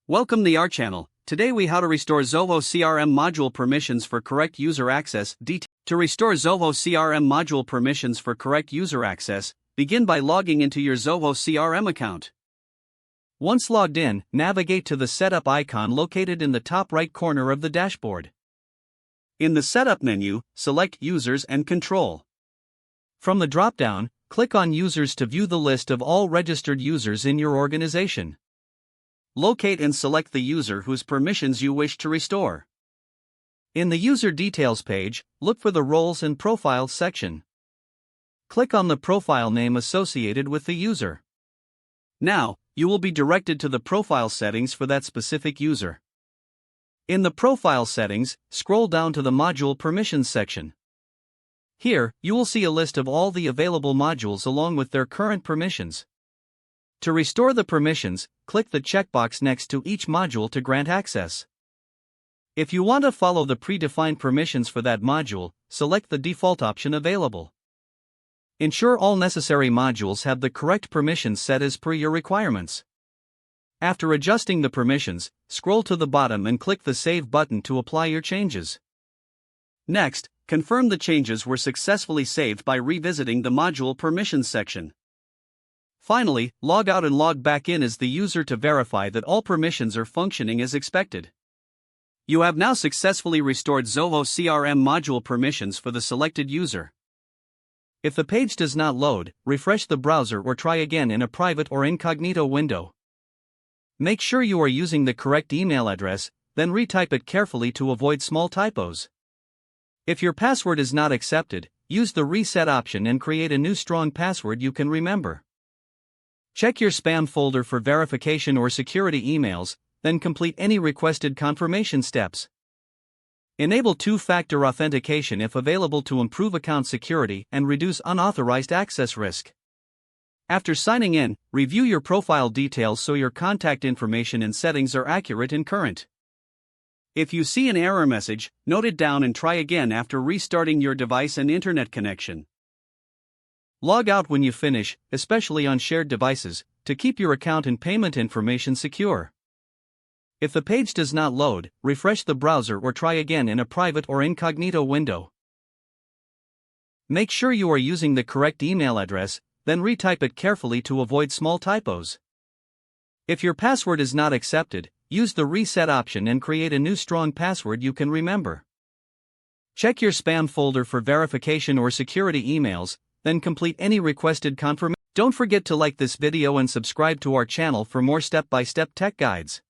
Welcome to our channel. Today we how to restore Zoho CRM module permissions for correct user access. To restore Zoho CRM module permissions for correct user access, begin by logging into your Zoho CRM account. Once logged in, navigate to the Setup icon located in the top right corner of the dashboard. In the Setup menu, select Users and Control. From the drop-down, click on Users to view the list of all registered users in your organization. Locate and select the user whose permissions you wish to restore. In the User Details page, look for the Roles and Profiles section. Click on the profile name associated with the user. Now, you will be directed to the profile settings for that specific user. In the Profile settings, scroll down to the Module Permissions section. Here, you will see a list of all the available modules along with their current permissions. To restore the permissions, click the checkbox next to each module to grant access. If you want to follow the predefined permissions for that module, select the default option available. Ensure all necessary modules have the correct permissions set as per your requirements. After adjusting the permissions, scroll to the bottom and click the Save button to apply your changes. Next, confirm the changes were successfully saved by revisiting the Module Permissions section. Finally, log out and log back in as the user to verify that all permissions are functioning as expected. You have now successfully restored Zoho CRM module permissions for the selected user. If the page does not load, refresh the browser or try again in a private or incognito window. Make sure you are using the correct email address, then retype it carefully to avoid small typos. If your password is not accepted, use the Reset option and create a new strong password you can remember. Check your spam folder for verification or security emails, then complete any requested confirmation steps. Enable two-factor authentication if available to improve account security and reduce unauthorized access risk. After signing in, review your profile details so your contact information and settings are accurate and current. If you see an error message, note it down and try again after restarting your device and internet connection. Log out when you finish, especially on shared devices, to keep your account and payment information secure. If the page does not load, refresh the browser or try again in a private or incognito window. Make sure you are using the correct email address, then retype it carefully to avoid small typos. If your password is not accepted, use the Reset option and create a new strong password you can remember. Check your spam folder for verification or security emails, then complete any requested confirmation. Don't forget to like this video and subscribe to our channel for more step-by-step tech guides.